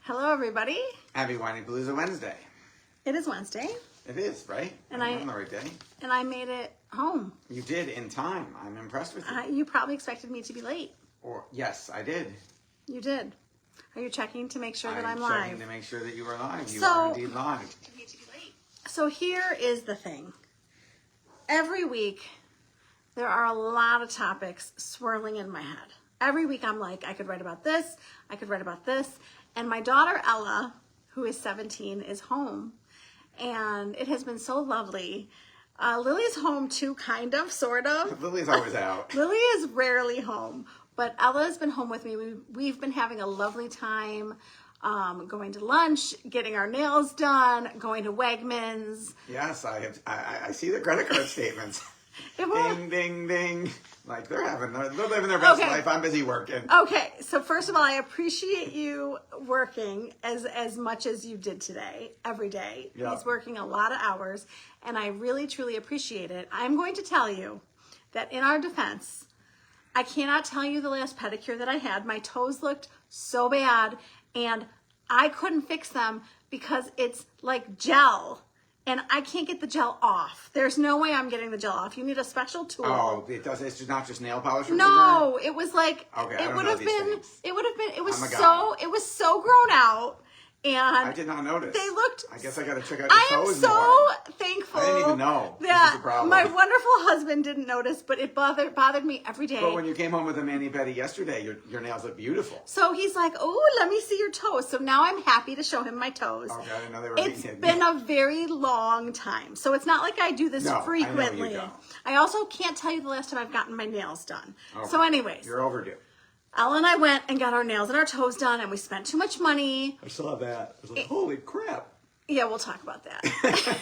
Hello, everybody. Happy Whinypaluza Wednesday. It is Wednesday. It is, right? And I'm on the right day. And I made it home. You did in time. I'm impressed with you. You probably expected me to be late. Or yes, I did. You did. Are you checking to make sure that I'm checking live? to make sure that you are live. You So- are indeed live. So here is the thing. Every week, there are a lot of topics swirling in my head. Every week I'm like, I could write about this, I could write about this. And my daughter Ella, who is 17, is home. And it has been so lovely. Lily's home too, kind of, sort of. Lily's always out. Lily is rarely home, but Ella's been home with me. We've been having a lovely time, going to lunch, getting our nails done, going to Wegmans. Yes, I see the credit card statements. Ding, ding, ding. Like they're living their best life. I'm busy working. Okay, so first of all, I appreciate you working as much as you did today, every day. Yeah. He's working a lot of hours, and I really, truly appreciate it. I'm going to tell you that in our defense, I cannot tell you the last pedicure that I had. My toes looked so bad, and I couldn't fix them because it's like gel. And I can't get the gel off. There's no way I'm getting the gel off. You need a special tool. Oh, it does. It's not just nail polish. No, it was like okay, it would have been. Things. It would have been. It was I'm a so. guy. It was so grown out, and I did not notice. They looked. I guess I got to check out your I am toes so more. thankful. I didn't even know. This is that the problem. my wonderful husband didn't notice, but it bothered me every day. But when you came home with a mani-pedi yesterday, your nails look beautiful. So he's like, "Oh, let me see your toes." So now I'm happy to show him my toes. Okay, I didn't know they were It's being been a very long time, so it's not like I do this frequently. I know you don't. I also can't tell you the last time I've gotten my nails done. Okay. So anyways, You're overdue. Ella and I went and got our nails and our toes done, and we spent too much money. I saw that. I was like, holy crap. Yeah, we'll talk about that.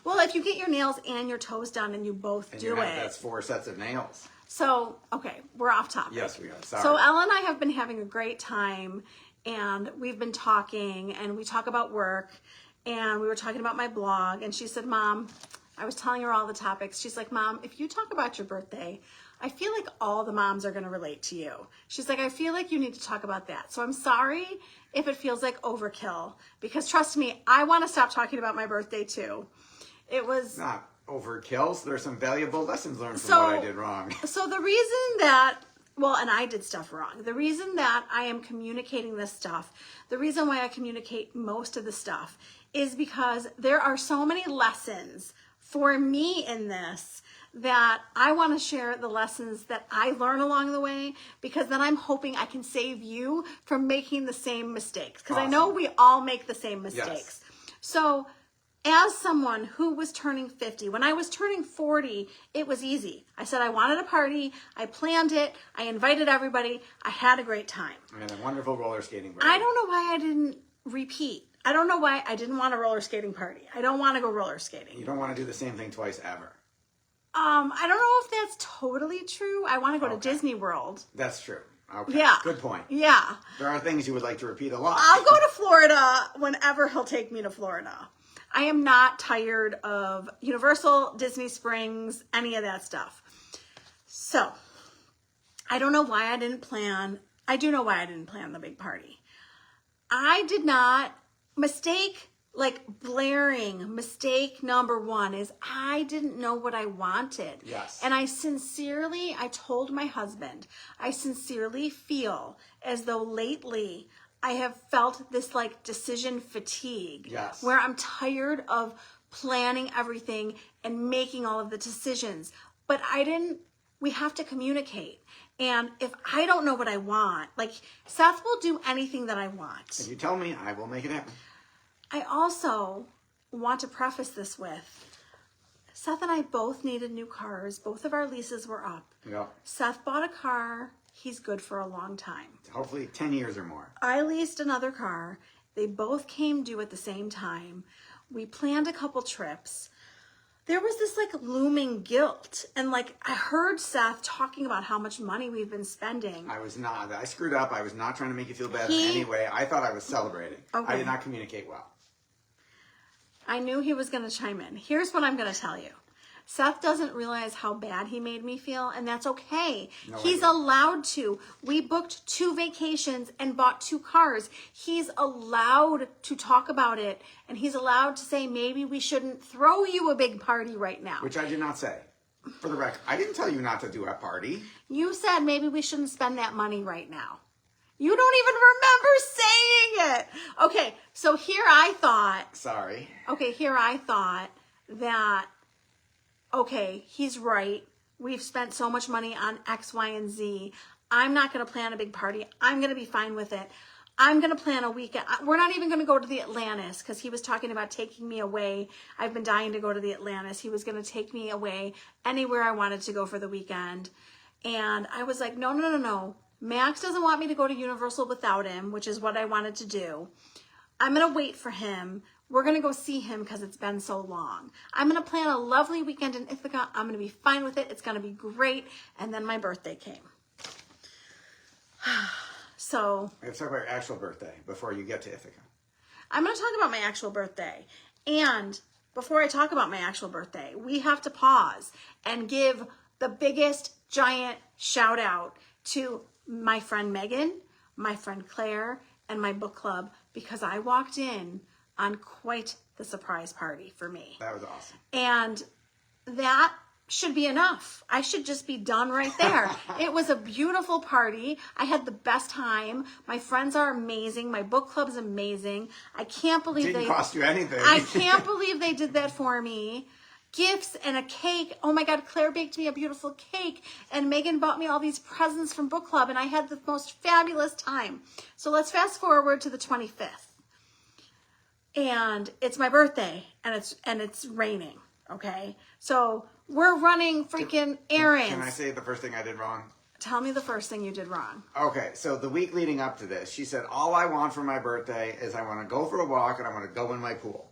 Well, if you get your nails and your toes done and you both do it. That's 4 sets of nails. So, okay, we're off topic. Yes, we are. Sorry. So Ella and I have been having a great time, and we've been talking, and we talk about work, and we were talking about my blog, and she said, Mom, I was telling her all the topics. She's like, Mom, if you talk about your birthday, I feel like all the moms are going to relate to you. She's like, I feel like you need to talk about that. So I'm sorry if it feels like overkill, because trust me, I want to stop talking about my birthday too. It was not overkill. So there's some valuable lessons learned from what I did wrong. So the reason that, well, and I did stuff wrong. The reason that I am communicating this stuff, the reason why I communicate most of the stuff is because there are so many lessons for me in this that I want to share the lessons that I learn along the way, because then I'm hoping I can save you from making the same mistakes, because I know we all make the same mistakes. Yes. So as someone who was turning 50, when I was turning 40, it was easy. I said I wanted a party, I planned it, I invited everybody, I had a great time. I had a wonderful roller skating party. I don't know why I didn't repeat. I don't know why I didn't want a roller skating party. I don't want to go roller skating. You don't want to do the same thing twice ever. I don't know if that's totally true. I want to go to Disney World. That's true. Okay. Yeah. Good point. Yeah. There are things you would like to repeat a lot. I'll go to Florida whenever he'll take me to Florida. I am not tired of Universal, Disney Springs, any of that stuff. So, I don't know why I didn't plan. I do know why I didn't plan the big party. I did not mistake. Like blaring, mistake number one is I didn't know what I wanted. Yes. And I told my husband, I sincerely feel as though lately I have felt this like decision fatigue. Yes. Where I'm tired of planning everything and making all of the decisions. But we have to communicate. And if I don't know what I want, like Seth will do anything that I want. If you tell me, I will make it happen. I also want to preface this with, Seth and I both needed new cars. Both of our leases were up. Yeah. Seth bought a car. He's good for a long time. Hopefully 10 years or more. I leased another car. They both came due at the same time. We planned a couple trips. There was this like looming guilt. And like I heard Seth talking about how much money we've been spending. I screwed up. I was not trying to make you feel bad in any way. I thought I was celebrating. Okay. I did not communicate well. I knew he was going to chime in. Here's what I'm going to tell you. Seth doesn't realize how bad he made me feel, and that's okay. No He's idea. allowed to. We booked 2 vacations and bought 2 cars. He's allowed to talk about it, and he's allowed to say, maybe we shouldn't throw you a big party right now. Which I did not say. For the record, I didn't tell you not to do a party. You said maybe we shouldn't spend that money right now. You don't even remember saying it. Okay, so here I thought. Sorry. Okay, here I thought that, okay, he's right. We've spent so much money on X, Y, and Z. I'm not going to plan a big party. I'm going to be fine with it. I'm going to plan a weekend. We're not even going to go to the Atlantis because he was talking about taking me away. I've been dying to go to the Atlantis. He was going to take me away anywhere I wanted to go for the weekend. And I was like, no. Max doesn't want me to go to Universal without him, which is what I wanted to do. I'm going to wait for him. We're going to go see him because it's been so long. I'm going to plan a lovely weekend in Ithaca. I'm going to be fine with it. It's going to be great. And then my birthday came. So We have to talk about your actual birthday before you get to Ithaca. I'm going to talk about my actual birthday. And before I talk about my actual birthday, we have to pause and give the biggest giant shout out to my friend Megan, my friend Claire, and my book club, because I walked in on quite the surprise party for me. That was awesome. And that should be enough. I should just be done right there. It was a beautiful party. I had the best time. My friends are amazing. My book club's amazing. I can't believe Didn't cost you anything. I can't believe they did that for me. Gifts and a cake. Oh my God, Claire baked me a beautiful cake, and Megan bought me all these presents from book club, and I had the most fabulous time. So let's fast forward to the 25th. And it's my birthday, and it's raining, okay? So we're running freaking errands. Can I say the first thing I did wrong? Tell me the first thing you did wrong. Okay, so the week leading up to this, she said, all I want for my birthday is I want to go for a walk and I want to go in my pool.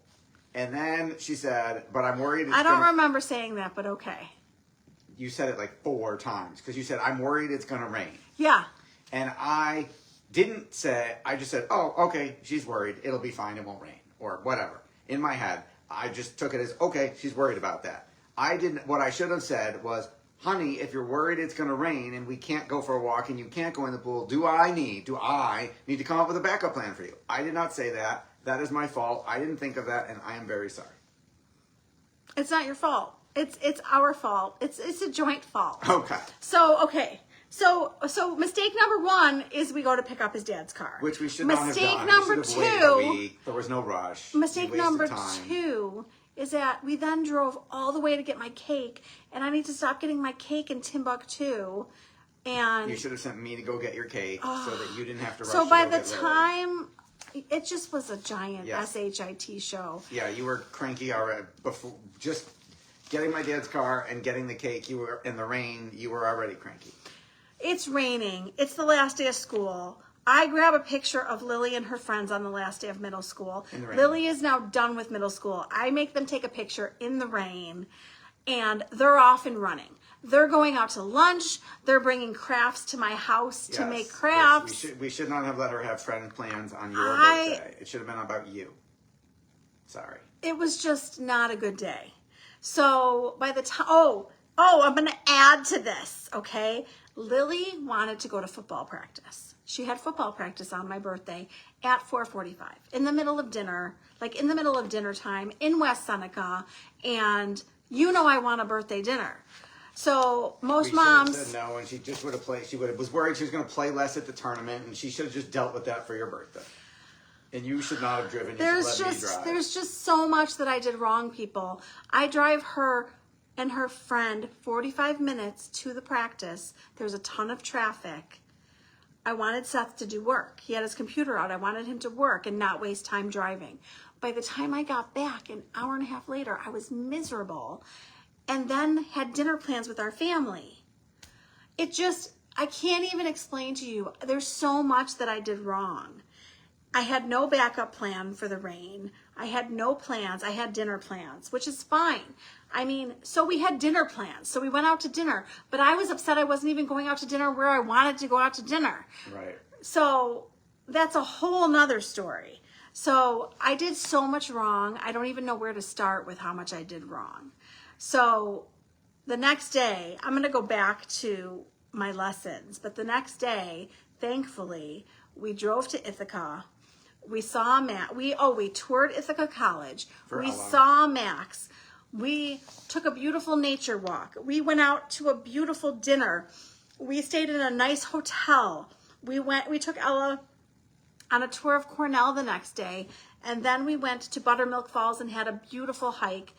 And then she said, but I'm worried it's I don't remember saying that, but okay. You said it like 4 times because you said, I'm worried it's going to rain. Yeah. And I didn't say, I just said, oh, okay, she's worried. It'll be fine. It won't rain or whatever. In my head, I just took it as, okay, she's worried about that. What I should have said was, honey, if you're worried it's going to rain and we can't go for a walk and you can't go in the pool, do I need to come up with a backup plan for you? I did not say that. That is my fault. I didn't think of that, and I am very sorry. It's not your fault. It's our fault. It's a joint fault. Okay. So mistake number 1 is we go to pick up his dad's car. Which we should not have done. Mistake number 2. There was no rush. Mistake number 2 is that we then drove all the way to get my cake, and I need to stop getting my cake in Timbuktu. And You should have sent me to go get your cake so that you didn't have to rush. so to by go the get ready. time, it just was a giant Yes. SHIT show. Yeah, you were cranky already. Before just getting my dad's car and getting the cake, you were in the rain. You were already cranky. It's raining. It's the last day of school. I grab a picture of Lily and her friends on the last day of middle school. In the rain. Lily is now done with middle school. I make them take a picture in the rain, and they're off and running. They're going out to lunch. They're bringing crafts to my house to make crafts. Yes, we should not have let her have friend plans on your birthday. It should have been about you. Sorry. It was just not a good day. So by the time, I'm going to add to this, okay? Lily wanted to go to football practice. She had football practice on my birthday at 4:45 in the middle of dinner, like in the middle of dinner time in West Seneca. And you know I want a birthday dinner. So most moms should have said no, and she just would have played. Was worried she was going to play less at the tournament, and she should have just dealt with that for your birthday. And you should not have driven. You there's should let me drive. there's just so much that I did wrong, people. I drive her and her friend 45 minutes to the practice. There's a ton of traffic. I wanted Seth to do work. He had his computer out. I wanted him to work and not waste time driving. By the time I got back, an hour and a half later, I was miserable, and then had dinner plans with our family. I can't even explain to you. There's so much that I did wrong. I had no backup plan for the rain. I had no plans. I had dinner plans, which is fine. I mean, so we had dinner plans. So we went out to dinner, but I was upset I wasn't even going out to dinner where I wanted to go out to dinner. Right. So that's a whole nother story. So I did so much wrong. I don't even know where to start with how much I did wrong. So the next day, I'm going to go back to my lessons, but the next day, thankfully, we drove to Ithaca. We saw Max. We toured Ithaca College. We saw Max. We took a beautiful nature walk. We went out to a beautiful dinner. We stayed in a nice hotel. We took Ella on a tour of Cornell the next day, and then we went to Buttermilk Falls and had a beautiful hike,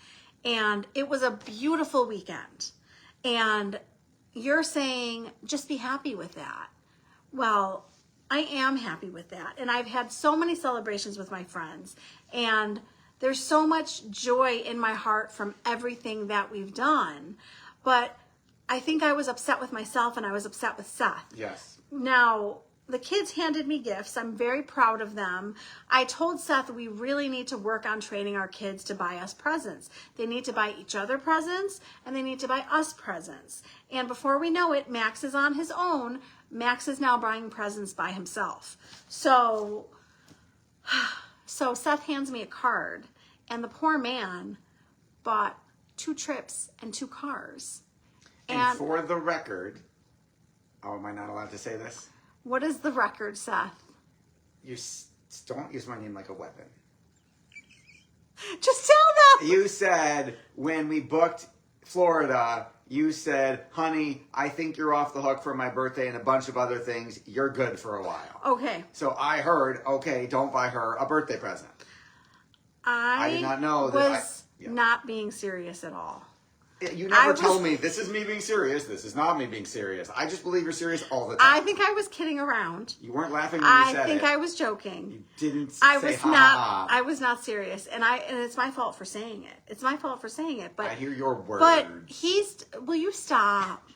and it was a beautiful weekend. And you're saying just be happy with that. Well, I am happy with that, and I've had so many celebrations with my friends, and there's so much joy in my heart from everything that we've done. But I think I was upset with myself, and I was upset with Seth. Yes. Now, the kids handed me gifts. I'm very proud of them. I told Seth we really need to work on training our kids to buy us presents. They need to buy each other presents, and they need to buy us presents. And before we know it, Max is on his own. Max is now buying presents by himself. So Seth hands me a card, and the poor man bought 2 trips and 2 cars. And for the record, am I not allowed to say this? What is the record, Seth? You don't use my name like a weapon. Just tell them. You said when we booked Florida, you said, honey, I think you're off the hook for my birthday and a bunch of other things. You're good for a while. Okay. So I heard, okay, don't buy her a birthday present. I did not know that not being serious at all. You never told me, this is me being serious, this is not me being serious. I just believe you're serious all the time. I think I was kidding around. You weren't laughing when you said it. I think I was joking. You didn't say I was not serious, and it's my fault for saying it. It's my fault for saying it, but I hear your words. But will you stop?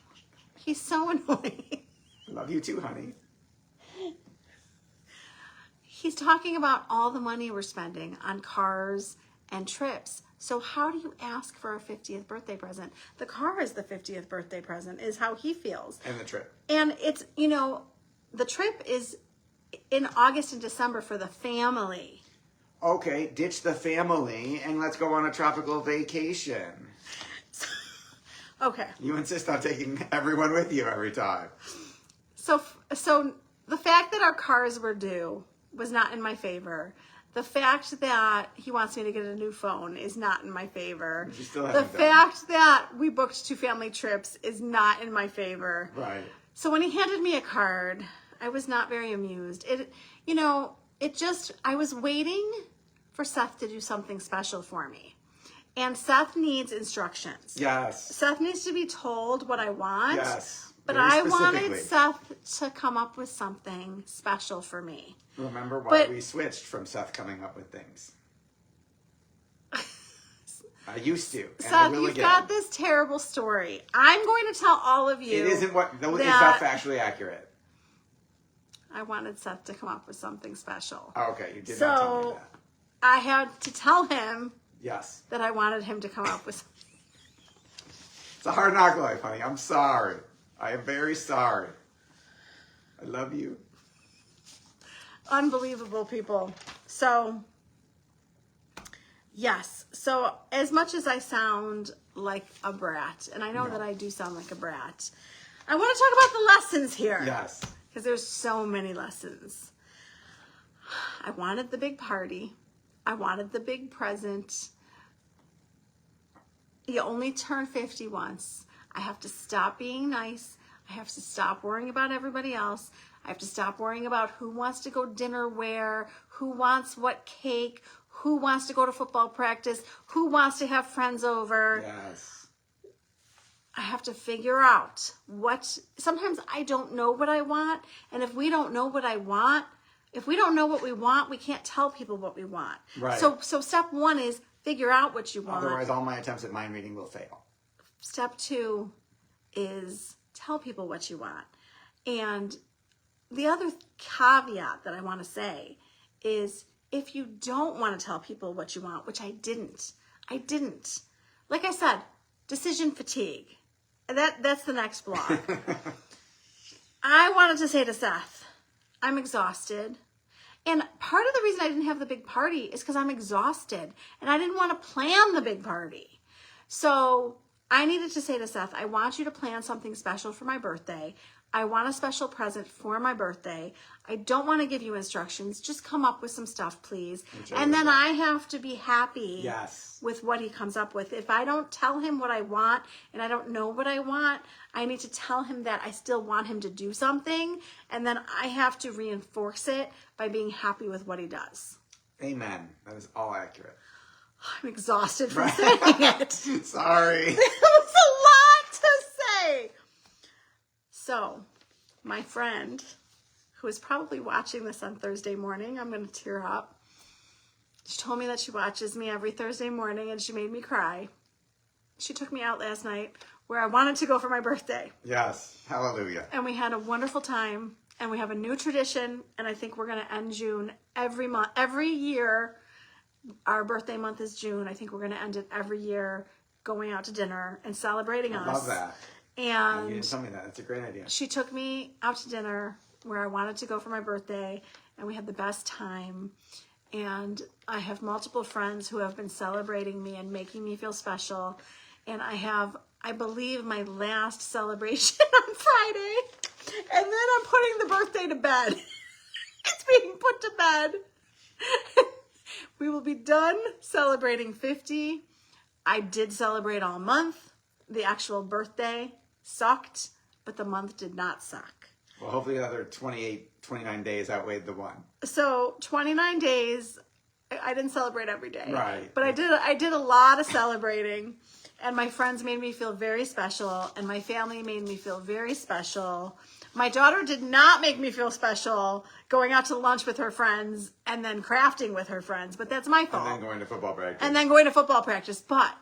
He's so annoying. Love you too, honey. He's talking about all the money we're spending on cars and trips. So how do you ask for a 50th birthday present? The car is the 50th birthday present, is how he feels. And the trip. And it's, the trip is in August and December for the family. Okay, ditch the family and let's go on a tropical vacation. Okay. You insist on taking everyone with you every time. So the fact that our cars were due was not in my favor. The fact that he wants me to get a new phone is not in my favor. The fact that we booked 2 family trips is not in my favor. Right. So when he handed me a card, I was not very amused. I was waiting for Seth to do something special for me. And Seth needs instructions. Yes. Seth needs to be told what I want. Yes. But I wanted Seth to come up with something special for me. Remember why we switched from Seth coming up with things. I used to. Seth, you've got this terrible story. I'm going to tell all of you. It isn't it's not factually accurate. I wanted Seth to come up with something special. Oh, okay, you did not tell me that. I had to tell him that I wanted him to come up with something. It's a hard knock life, honey. I'm sorry. I am very sorry. I love you. Unbelievable, people. So, yes. So, as much as I sound like a brat, and I know that I do sound like a brat, I want to talk about the lessons here. Yes. Because there's so many lessons. I wanted the big party. I wanted the big present. You only turn 50 once. I have to stop being nice. I have to stop worrying about everybody else. I have to stop worrying about who wants to go dinner where, who wants what cake, who wants to go to football practice, who wants to have friends over. Yes. I have to figure out sometimes I don't know what I want. And if we don't know what I want, if we don't know what we want, we can't tell people what we want. Right. So step 1 is figure out what you want. Otherwise, all my attempts at mind reading will fail. Step 2 is tell people what you want. And the other caveat that I want to say is if you don't want to tell people what you want, which I didn't. Like I said, decision fatigue. That's the next block. I wanted to say to Seth, I'm exhausted. And part of the reason I didn't have the big party is because I'm exhausted. And I didn't want to plan the big party. So I needed to say to Seth, I want you to plan something special for my birthday. I want a special present for my birthday. I don't want to give you instructions. Just come up with some stuff, please. And then I have to be happy with what he comes up with. If I don't tell him what I want and I don't know what I want, I need to tell him that I still want him to do something. And then I have to reinforce it by being happy with what he does. Amen. That is all accurate. I'm exhausted from saying it. Sorry. It was a lot to say. So, my friend, who is probably watching this on Thursday morning, I'm going to tear up. She told me that she watches me every Thursday morning, and she made me cry. She took me out last night where I wanted to go for my birthday. Yes. Hallelujah. And we had a wonderful time, and we have a new tradition, and I think we're going to end June every month. Every year, our birthday month is June. I think we're going to end it every year going out to dinner and celebrating us. I love that. And you didn't tell me that. That's a great idea. She took me out to dinner where I wanted to go for my birthday, and we had the best time. And I have multiple friends who have been celebrating me and making me feel special. And I have, I believe, my last celebration on Friday. And then I'm putting the birthday to bed. It's being put to bed. We will be done celebrating 50. I did celebrate all month. The actual birthday sucked, but the month did not suck. Well, hopefully the other 29 days outweighed the one. So 29 days, I didn't celebrate every day. Right. But I did a lot of celebrating, and my friends made me feel very special, and my family made me feel very special. My daughter did not make me feel special going out to lunch with her friends and then crafting with her friends, but that's my fault. And then going to football practice. And then going to football practice. But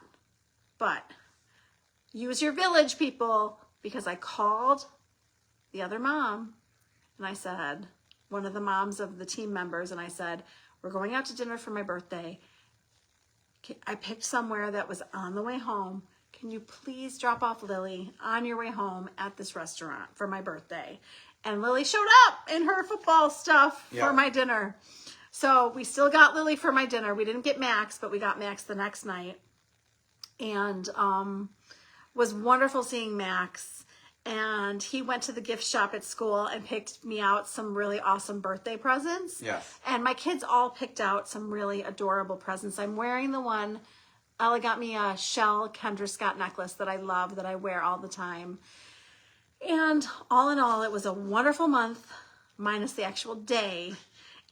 use your village, people, because I called the other mom and I said, one of the moms of the team members, and I said, we're going out to dinner for my birthday. I picked somewhere that was on the way home. Can you please drop off Lily on your way home at this restaurant for my birthday? And Lily showed up in her football stuff for my dinner. So we still got Lily for my dinner. We didn't get Max, but we got Max the next night. And was wonderful seeing Max. And he went to the gift shop at school and picked me out some really awesome birthday presents. Yes. And my kids all picked out some really adorable presents. I'm wearing the one, Ella got me a shell Kendra Scott necklace that I love, that I wear all the time. And all in all, it was a wonderful month, minus the actual day.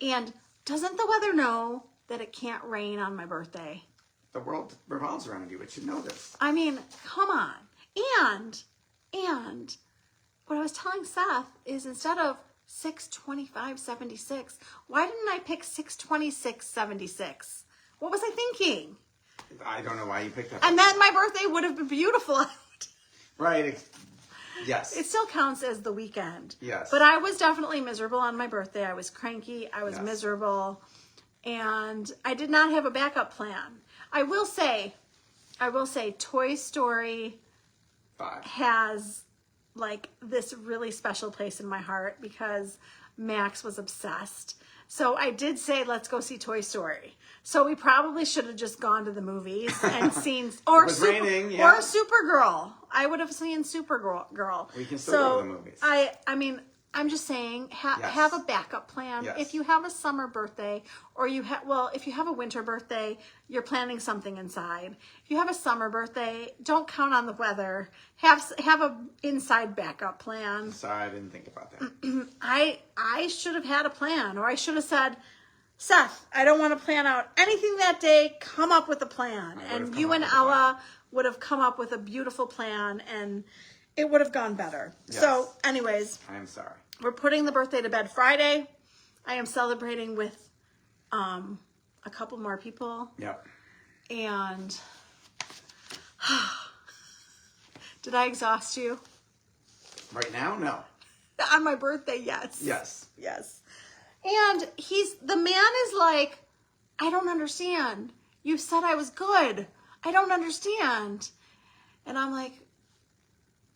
And doesn't the weather know that it can't rain on my birthday? The world revolves around you. It should know this. I mean, come on. And what I was telling Seth is instead of 6/25/76, why didn't I pick 6/26/76? What was I thinking? I don't know why you picked that. And then my birthday would have been beautiful. Right. Yes. It still counts as the weekend. Yes. But I was definitely miserable on my birthday. I was cranky. I was miserable. And I did not have a backup plan. I will say Toy Story 5 has like this really special place in my heart because Max was obsessed. So I did say, let's go see Toy Story. So we probably should have just gone to the movies and seen, or Supergirl. I would have seen Supergirl. We can still go to the movies. I mean, I'm just saying, have a backup plan. Yes. If you have a summer birthday, or if you have a winter birthday, you're planning something inside. If you have a summer birthday, don't count on the weather. Have a inside backup plan. Sorry, I didn't think about that. I should have had a plan, or I should have said, Seth, I don't want to plan out anything that day. Come up with a plan. And you and Ella would have come up with a beautiful plan, and it would have gone better. Yes. So anyways, I'm sorry. We're putting the birthday to bed Friday. I am celebrating with a couple more people. Yep. And did I exhaust you? Right now, no. On my birthday, yes. Yes. Yes. And the man is like, I don't understand. You said I was good. I don't understand. And I'm like,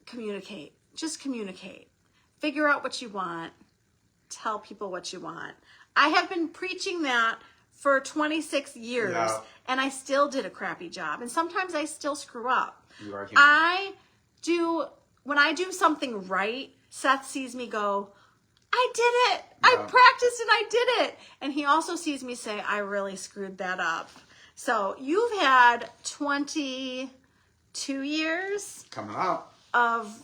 communicate. Just communicate. Figure out what you want. Tell people what you want. I have been preaching that for 26 years, Yeah. and I still did a crappy job. And sometimes I still screw up. You are human. When I do something right, Seth sees me go, I did it. I Yeah. practiced and I did it. And he also sees me say, I really screwed that up. So you've had 22 years Coming up. of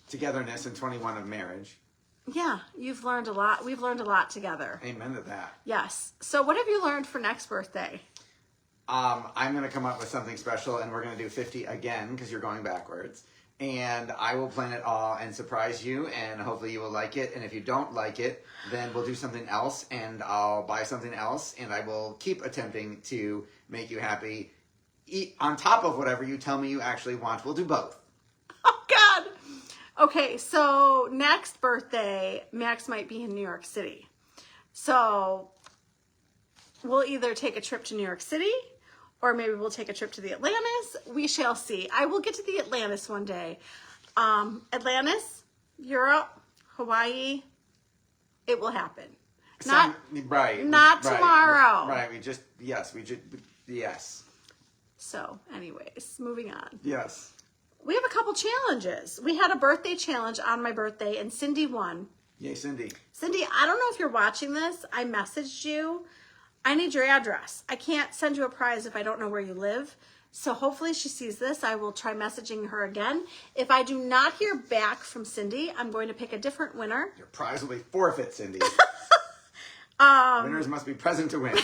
Togetherness and 21 of marriage. yeah, you've learned a lot. We've learned a lot together. Amen to that. Yes. So what have you learned for next birthday? I'm going to come up with something special, and we're going to do 50 again because you're going backwards. And I will plan it all and surprise you, and hopefully you will like it. And if you don't like it, then we'll do something else, and I'll buy something else, and I will keep attempting to make you happy. On top of whatever you tell me you actually want, we'll do both. Oh, God. Okay, so next birthday, Max might be in New York City. So we'll either take a trip to New York City, or maybe we'll take a trip to the Atlantis. We shall see. I will get to the Atlantis one day. Atlantis, Europe, Hawaii, it will happen. Not tomorrow. Right. Yes. So, anyways, moving on. Yes. We have a couple challenges. We had a birthday challenge on my birthday, and Cindy won. Yay, Cindy. Cindy, I don't know if you're watching this. I messaged you. I need your address. I can't send you a prize if I don't know where you live. So hopefully she sees this. I will try messaging her again. If I do not hear back from Cindy, I'm going to pick a different winner. Your prize will be forfeit, Cindy. Winners must be present to win.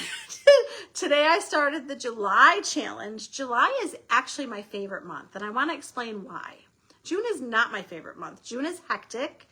Today I started the July challenge. July is actually my favorite month, and I want to explain why. June is not my favorite month. June is hectic.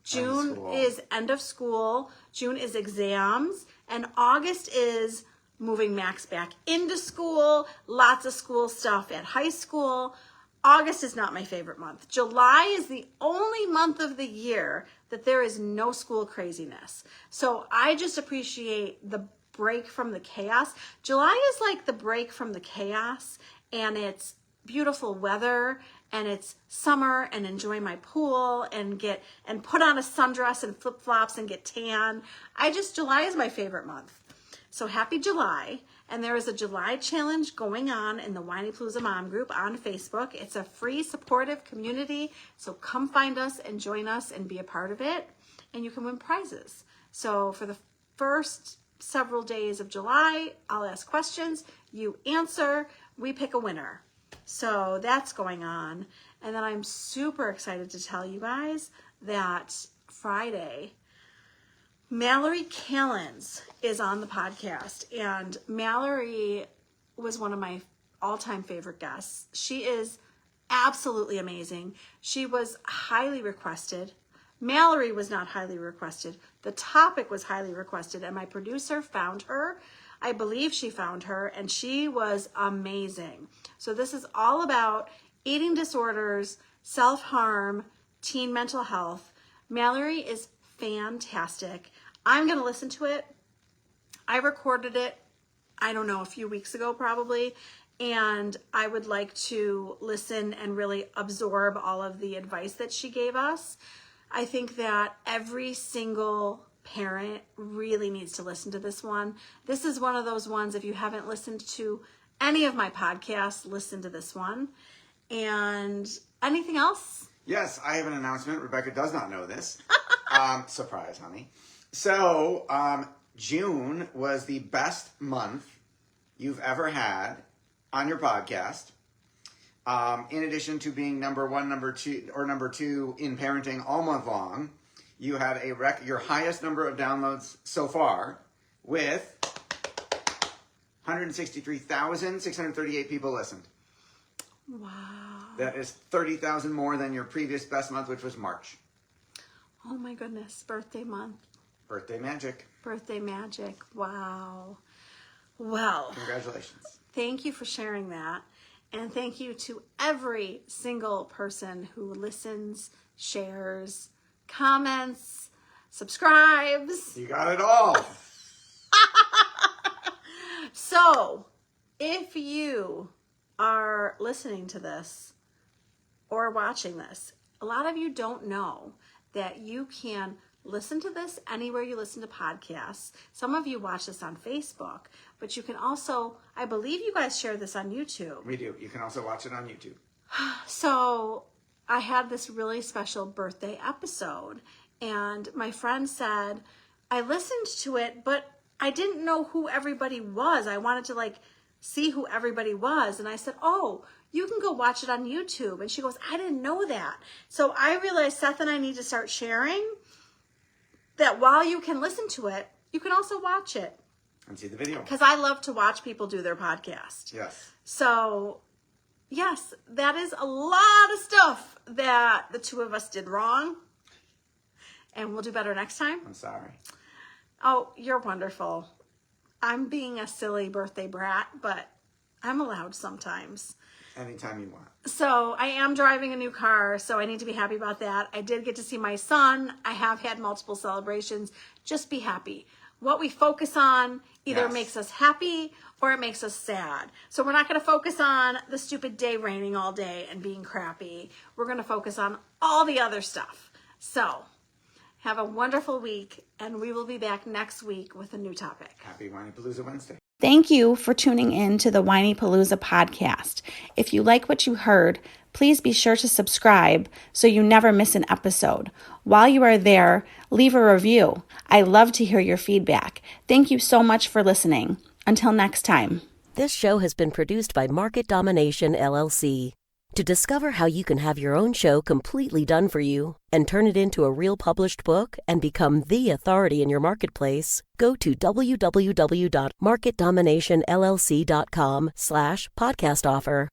June is end of school. June is exams. And August is moving Max back into school. Lots of school stuff at high school. August is not my favorite month. July is the only month of the year that there is no school craziness. So I just appreciate the break from the chaos. July is like the break from the chaos, and it's beautiful weather, and it's summer, and enjoy my pool and put on a sundress and flip-flops and get tan. July is my favorite month. So happy July. And there is a July challenge going on in the Whinypaluza Mom group on Facebook. It's a free, supportive community. So come find us and join us and be a part of it. And you can win prizes. So for the first several days of July, I'll ask questions, you answer, we pick a winner. So that's going on. And then I'm super excited to tell you guys that Friday, Mallory Callens is on the podcast. And Mallory was one of my all-time favorite guests. She is absolutely amazing. She was highly requested. Mallory was not highly requested. The topic was highly requested, and my producer found her. I believe she found her, and she was amazing. So this is all about eating disorders, self-harm, teen mental health. Mallory is fantastic. I'm going to listen to it. I recorded it, I don't know, a few weeks ago probably, and I would like to listen and really absorb all of the advice that she gave us. I think that every single parent really needs to listen to this one. This is one of those ones, if you haven't listened to any of my podcasts, listen to this one. And anything else? Yes, I have an announcement. Rebecca does not know this. Surprise, honey. So, June was the best month you've ever had on your podcast. In addition to being number two in parenting all month long, you had your highest number of downloads so far with 163,638 people listened. Wow. That is 30,000 more than your previous best month, which was March. Oh my goodness. Birthday month. Birthday magic. Birthday magic. Wow. Well. Congratulations. Thank you for sharing that. And thank you to every single person who listens, shares, comments, subscribes. You got it all. So, if you are listening to this or watching this, a lot of you don't know that you can listen to this anywhere you listen to podcasts. Some of you watch this on Facebook, but you can also, I believe you guys share this on YouTube. We do. You can also watch it on YouTube. So I had this really special birthday episode, and my friend said, I listened to it, but I didn't know who everybody was. I wanted to see who everybody was. And I said, oh, you can go watch it on YouTube. And she goes, I didn't know that. So I realized Seth and I need to start sharing that while you can listen to it, you can also watch it. And see the video. Because I love to watch people do their podcast. Yes. So, yes, that is a lot of stuff that the two of us did wrong. And we'll do better next time. I'm sorry. Oh, you're wonderful. I'm being a silly birthday brat, but I'm allowed sometimes. Anytime you want. So I am driving a new car, so I need to be happy about that. I did get to see my son. I have had multiple celebrations. Just be happy. What we focus on either makes us happy or it makes us sad. So we're not going to focus on the stupid day raining all day and being crappy. We're going to focus on all the other stuff. So have a wonderful week, and we will be back next week with a new topic. Happy Whinypaluza Wednesday. Thank you for tuning in to the Whinypaluza podcast. If you like what you heard, please be sure to subscribe so you never miss an episode. While you are there, leave a review. I love to hear your feedback. Thank you so much for listening. Until next time. This show has been produced by Market Domination, LLC. To discover how you can have your own show completely done for you and turn it into a real published book and become the authority in your marketplace, go to www.marketdominationllc.com/podcast offer.